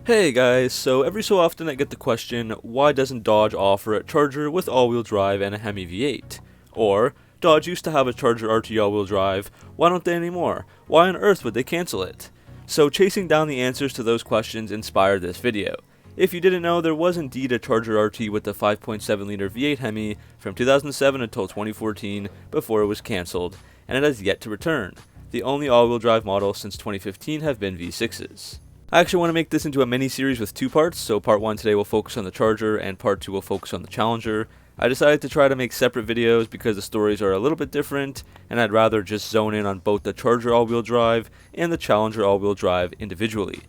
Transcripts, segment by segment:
Hey guys, so every so often I get the question, why doesn't Dodge offer a Charger with all-wheel drive and a Hemi V8? Or, Dodge used to have a Charger RT all-wheel drive, why don't they anymore? Why on earth would they cancel it? So chasing down the answers to those questions inspired this video. If you didn't know, there was indeed a Charger RT with the 5.7 liter V8 Hemi from 2007 until 2014 before it was cancelled, and it has yet to return. The only all-wheel drive models since 2015 have been V6s. I actually want to make this into a mini-series with two parts, so part 1 today will focus on the Charger, and part 2 will focus on the Challenger. I decided to try to make separate videos because the stories are a little bit different, and I'd rather just zone in on both the Charger all-wheel drive and the Challenger all-wheel drive individually.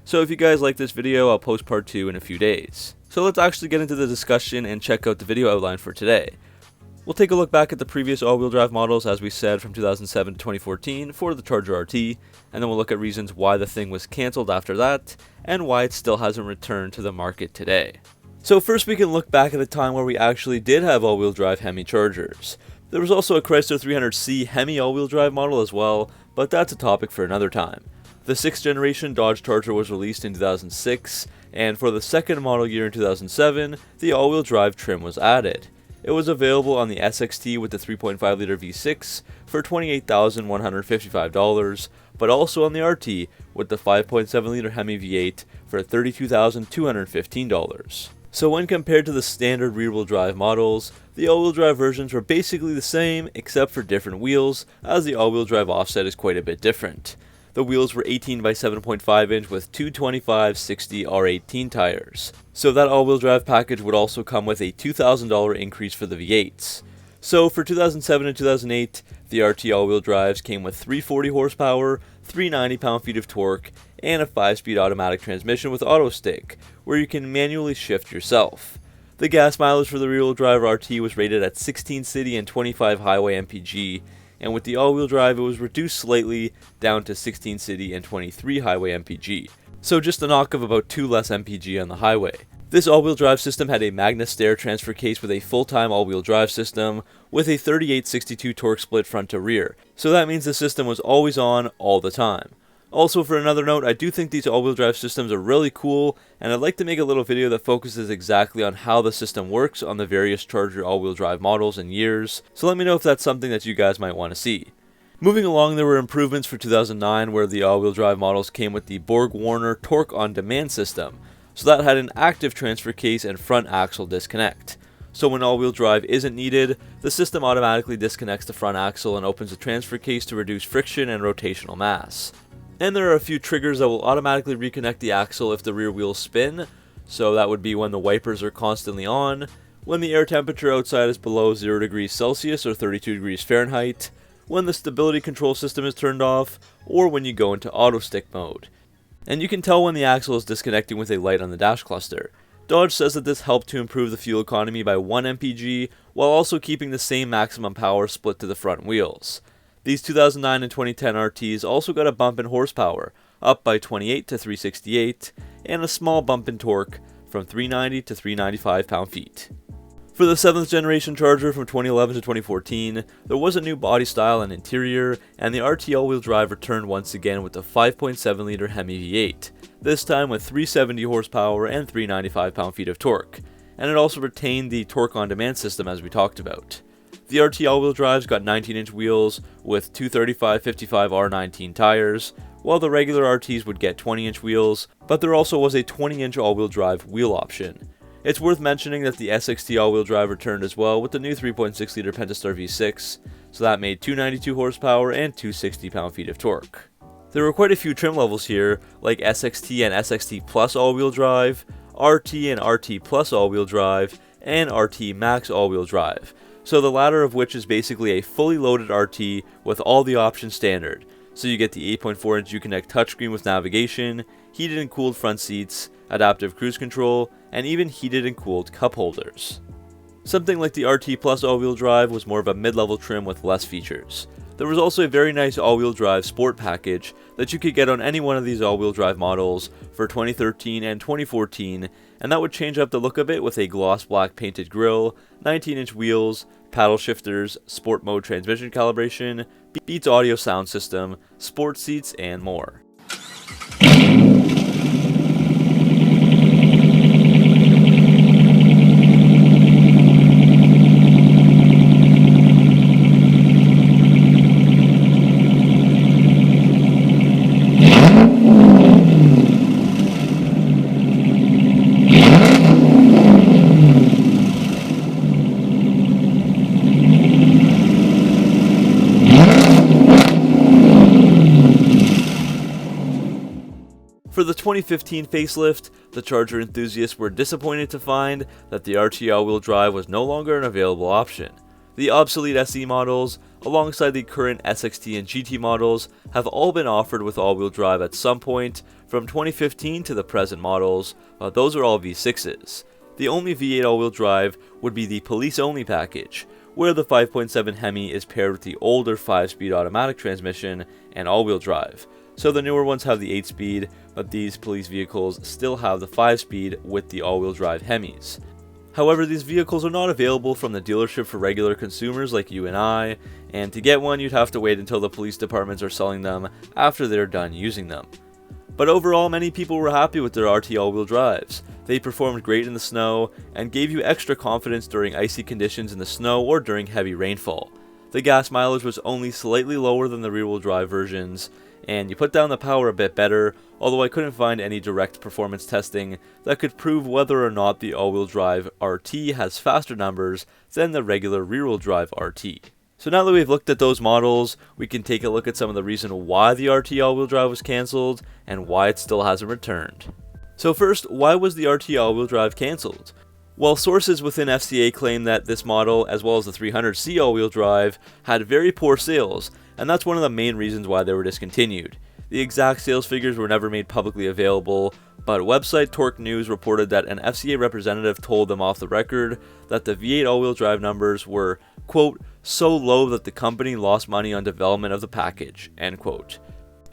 So if you guys like this video, I'll post part 2 in a few days. So let's actually get into the discussion and check out the video outline for today. We'll take a look back at the previous all-wheel drive models, as we said, from 2007 to 2014 for the Charger RT, and then we'll look at reasons why the thing was cancelled after that, and why it still hasn't returned to the market today. So first we can look back at a time where we actually did have all-wheel drive Hemi Chargers. There was also a Chrysler 300C Hemi all-wheel drive model as well, but that's a topic for another time. The 6th generation Dodge Charger was released in 2006, and for the second model year in 2007, the all-wheel drive trim was added. It was available on the SXT with the 3.5 liter V6 for $28,155, but also on the RT with the 5.7 liter Hemi V8 for $32,215. So when compared to the standard rear-wheel drive models, the all-wheel drive versions were basically the same except for different wheels, as the all-wheel drive offset is quite a bit different. The wheels were 18 by 7.5 inch with 225/60 R18 tires. So that all-wheel drive package would also come with a $2,000 increase for the V8s. So for 2007 and 2008, the RT all-wheel drives came with 340 horsepower, 390 pound-feet of torque, and a 5-speed automatic transmission with auto stick, where you can manually shift yourself. The gas mileage for the rear-wheel drive RT was rated at 16 city and 25 highway mpg, and with the all-wheel drive it was reduced slightly down to 16 city and 23 highway mpg, so just a knock of about 2 less mpg on the highway. This all-wheel drive system had a Magna Stair transfer case with a full-time all-wheel drive system with a 38/62 torque split front to rear, so that means the system was always on all the time. Also, for another note, I do think these all-wheel drive systems are really cool, and I'd like to make a little video that focuses exactly on how the system works on the various Charger all-wheel drive models and years, so let me know if that's something that you guys might want to see. Moving along, there were improvements for 2009 where the all-wheel drive models came with the Borg-Warner Torque on Demand system, so that had an active transfer case and front axle disconnect. So when all-wheel drive isn't needed, the system automatically disconnects the front axle and opens the transfer case to reduce friction and rotational mass. And there are a few triggers that will automatically reconnect the axle if the rear wheels spin, so that would be when the wipers are constantly on, when the air temperature outside is below 0 degrees Celsius or 32 degrees Fahrenheit, when the stability control system is turned off, or when you go into auto stick mode. And you can tell when the axle is disconnecting with a light on the dash cluster. Dodge says that this helped to improve the fuel economy by 1 mpg, while also keeping the same maximum power split to the front wheels. These 2009 and 2010 RTs also got a bump in horsepower, up by 28 to 368, and a small bump in torque from 390 to 395 pound-feet. For the 7th generation Charger from 2011 to 2014, there was a new body style and interior, and the RT all-wheel drive returned once again with the 5.7 liter Hemi V8, this time with 370 horsepower and 395 pound-feet of torque, and it also retained the Torque on Demand system as we talked about. The RT all-wheel drives got 19-inch wheels with 235/55 R19 tires, while the regular RTs would get 20-inch wheels, but there also was a 20-inch all-wheel drive wheel option. It's worth mentioning that the SXT all-wheel drive returned as well with the new 3.6 liter Pentastar V6, so that made 292 horsepower and 260 pound-feet of torque. There were quite a few trim levels here, like SXT and SXT Plus all-wheel drive, RT and RT Plus all-wheel drive, and RT Max all-wheel drive. So the latter of which is basically a fully loaded RT with all the options standard. So you get the 8.4-inch Uconnect touchscreen with navigation, heated and cooled front seats, adaptive cruise control, and even heated and cooled cup holders. Something like the RT Plus all-wheel drive was more of a mid-level trim with less features. There was also a very nice all-wheel drive sport package that you could get on any one of these all-wheel drive models for 2013 and 2014, and that would change up the look of it with a gloss black painted grille, 19-inch wheels, paddle shifters, sport mode transmission calibration, Beats audio sound system, sport seats, and more. For the 2015 facelift, the Charger enthusiasts were disappointed to find that the RT all-wheel drive was no longer an available option. The obsolete SE models, alongside the current SXT and GT models, have all been offered with all-wheel drive at some point from 2015 to the present models, those are all V6s. The only V8 all-wheel drive would be the police-only package, where the 5.7 Hemi is paired with the older 5-speed automatic transmission and all-wheel drive. So the newer ones have the 8-speed, but these police vehicles still have the 5-speed with the all-wheel drive Hemis. However, these vehicles are not available from the dealership for regular consumers like you and I, and to get one you'd have to wait until the police departments are selling them after they're done using them. But overall, many people were happy with their RT all-wheel drives. They performed great in the snow, and gave you extra confidence during icy conditions in the snow or during heavy rainfall. The gas mileage was only slightly lower than the rear-wheel drive versions, and you put down the power a bit better, although I couldn't find any direct performance testing that could prove whether or not the all-wheel drive RT has faster numbers than the regular rear-wheel drive RT. So now that we've looked at those models, we can take a look at some of the reason why the RT all-wheel drive was cancelled, and why it still hasn't returned. So first, why was the RT all-wheel drive cancelled? Well, sources within FCA claim that this model, as well as the 300C all-wheel drive, had very poor sales, and that's one of the main reasons why they were discontinued. The exact sales figures were never made publicly available, but website Torque News reported that an FCA representative told them off the record that the V8 all-wheel drive numbers were, quote, so low that the company lost money on development of the package, end quote.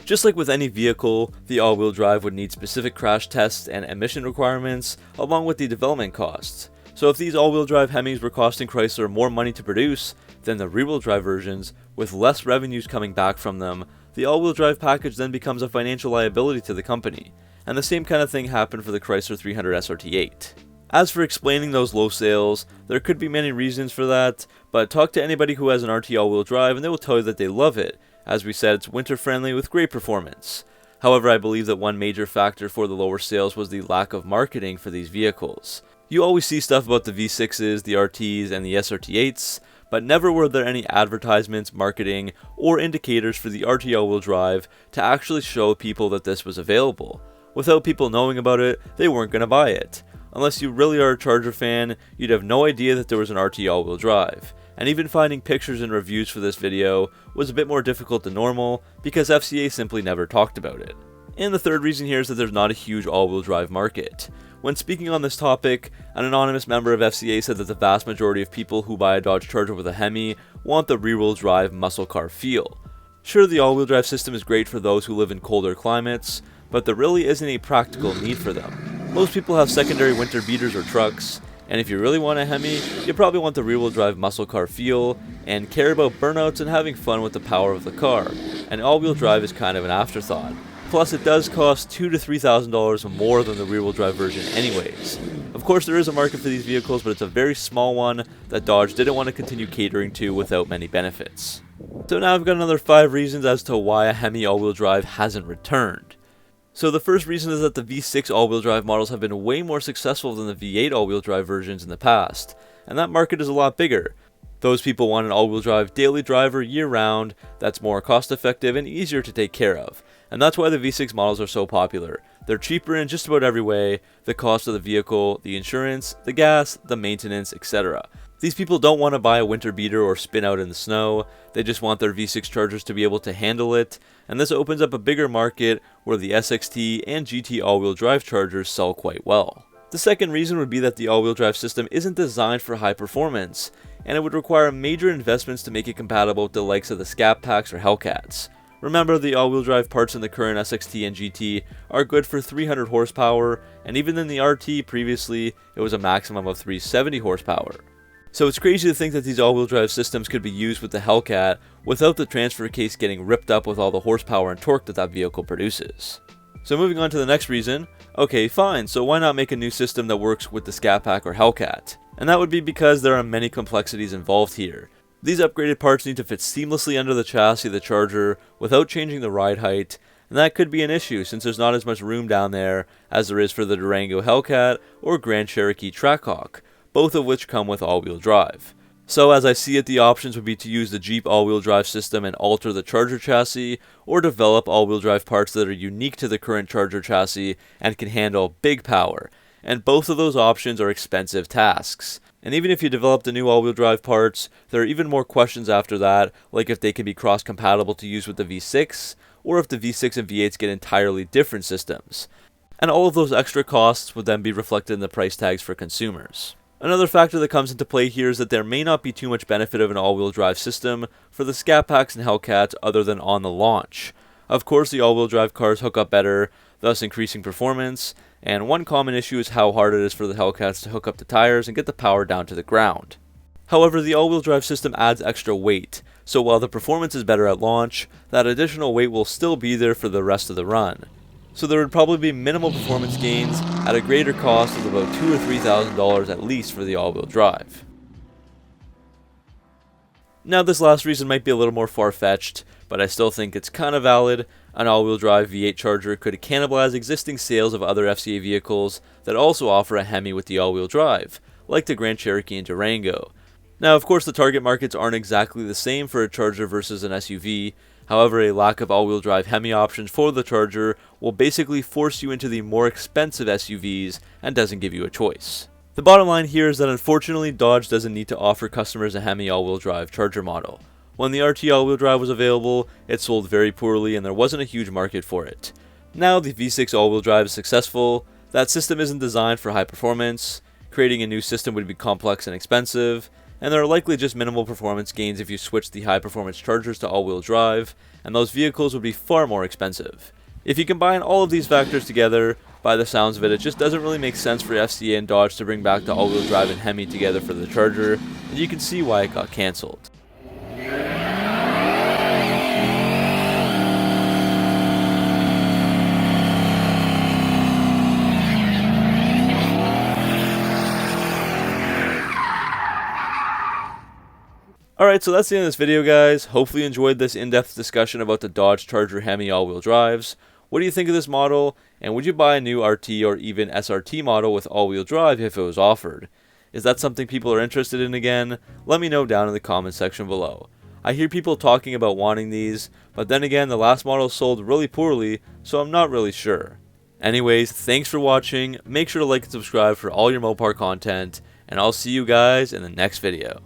Just like with any vehicle, the all-wheel drive would need specific crash tests and emission requirements, along with the development costs. So if these all-wheel drive Hemis were costing Chrysler more money to produce than the rear-wheel drive versions, with less revenues coming back from them, the all-wheel drive package then becomes a financial liability to the company. And the same kind of thing happened for the Chrysler 300 SRT8. As for explaining those low sales, there could be many reasons for that, but talk to anybody who has an RT all-wheel drive and they will tell you that they love it. As we said, it's winter friendly with great performance. However, I believe that one major factor for the lower sales was the lack of marketing for these vehicles. You always see stuff about the V6s, the RTs, and the SRT8s, but never were there any advertisements, marketing, or indicators for the RT all-wheel drive to actually show people that this was available. Without people knowing about it, they weren't going to buy it. Unless you really are a Charger fan, you'd have no idea that there was an RT all-wheel drive. And even finding pictures and reviews for this video was a bit more difficult than normal because FCA simply never talked about it. And the third reason here is that there's not a huge all-wheel drive market. When speaking on this topic, an anonymous member of FCA said that the vast majority of people who buy a Dodge Charger with a Hemi want the rear-wheel drive muscle car feel. Sure, the all-wheel drive system is great for those who live in colder climates, but there really isn't a practical need for them. Most people have secondary winter beaters or trucks, and if you really want a Hemi, you probably want the rear-wheel drive muscle car feel, and care about burnouts and having fun with the power of the car, and all-wheel drive is kind of an afterthought. Plus, it does cost $2,000 to $3,000 more than the rear-wheel drive version anyways. Of course, there is a market for these vehicles, but it's a very small one that Dodge didn't want to continue catering to without many benefits. So now I've got another 5 reasons as to why a Hemi all-wheel drive hasn't returned. So the first reason is that the V6 all-wheel drive models have been way more successful than the V8 all-wheel drive versions in the past, and that market is a lot bigger. Those people want an all-wheel drive daily driver year-round that's more cost-effective and easier to take care of, and that's why the V6 models are so popular. They're cheaper in just about every way: the cost of the vehicle, the insurance, the gas, the maintenance, etc. These people don't want to buy a winter beater or spin out in the snow, they just want their V6 Chargers to be able to handle it, and this opens up a bigger market where the SXT and GT all-wheel drive Chargers sell quite well. The second reason would be that the all-wheel drive system isn't designed for high performance, and it would require major investments to make it compatible with the likes of the Scor Packs or Hellcats. Remember, the all-wheel drive parts in the current SXT and GT are good for 300 horsepower, and even in the RT previously, it was a maximum of 370 horsepower. So it's crazy to think that these all-wheel drive systems could be used with the Hellcat without the transfer case getting ripped up with all the horsepower and torque that vehicle produces. So moving on to the next reason, okay fine, so why not make a new system that works with the Scor Pack or Hellcat? And that would be because there are many complexities involved here. These upgraded parts need to fit seamlessly under the chassis of the Charger without changing the ride height, and that could be an issue since there's not as much room down there as there is for the Durango Hellcat or Grand Cherokee Trackhawk, both of which come with all-wheel drive. So as I see it, the options would be to use the Jeep all-wheel drive system and alter the Charger chassis, or develop all-wheel drive parts that are unique to the current Charger chassis and can handle big power. And both of those options are expensive tasks. And even if you develop the new all-wheel drive parts, there are even more questions after that, like if they can be cross-compatible to use with the V6, or if the V6 and V8s get entirely different systems. And all of those extra costs would then be reflected in the price tags for consumers. Another factor that comes into play here is that there may not be too much benefit of an all-wheel drive system for the Scor Packs and Hellcats other than on the launch. Of course, the all-wheel drive cars hook up better, thus increasing performance, and one common issue is how hard it is for the Hellcats to hook up the tires and get the power down to the ground. However, the all-wheel drive system adds extra weight, so while the performance is better at launch, that additional weight will still be there for the rest of the run. So there would probably be minimal performance gains at a greater cost of about $2,000 or $3,000 at least for the all-wheel drive. Now this last reason might be a little more far-fetched, but I still think it's kind of valid. An all-wheel drive V8 Charger could cannibalize existing sales of other FCA vehicles that also offer a Hemi with the all-wheel drive, like the Grand Cherokee and Durango. Now of course the target markets aren't exactly the same for a Charger versus an SUV. However, a lack of all-wheel drive Hemi options for the Charger will basically force you into the more expensive SUVs and doesn't give you a choice. The bottom line here is that unfortunately Dodge doesn't need to offer customers a Hemi all-wheel drive Charger model. When the RT all-wheel drive was available, it sold very poorly and there wasn't a huge market for it. Now the V6 all-wheel drive is successful. That system isn't designed for high performance, creating a new system would be complex and expensive, and there are likely just minimal performance gains if you switch the high-performance Chargers to all-wheel drive, and those vehicles would be far more expensive. If you combine all of these factors together, by the sounds of it, it just doesn't really make sense for FCA and Dodge to bring back the all-wheel drive and Hemi together for the Charger, and you can see why it got cancelled. Alright, so that's the end of this video, guys. Hopefully you enjoyed this in-depth discussion about the Dodge Charger Hemi all-wheel drives. What do you think of this model, and would you buy a new RT or even SRT model with all-wheel drive if it was offered? Is that something people are interested in again? Let me know down in the comment section below. I hear people talking about wanting these, but then again the last model sold really poorly, so I'm not really sure. Anyways, thanks for watching, make sure to like and subscribe for all your Mopar content, and I'll see you guys in the next video.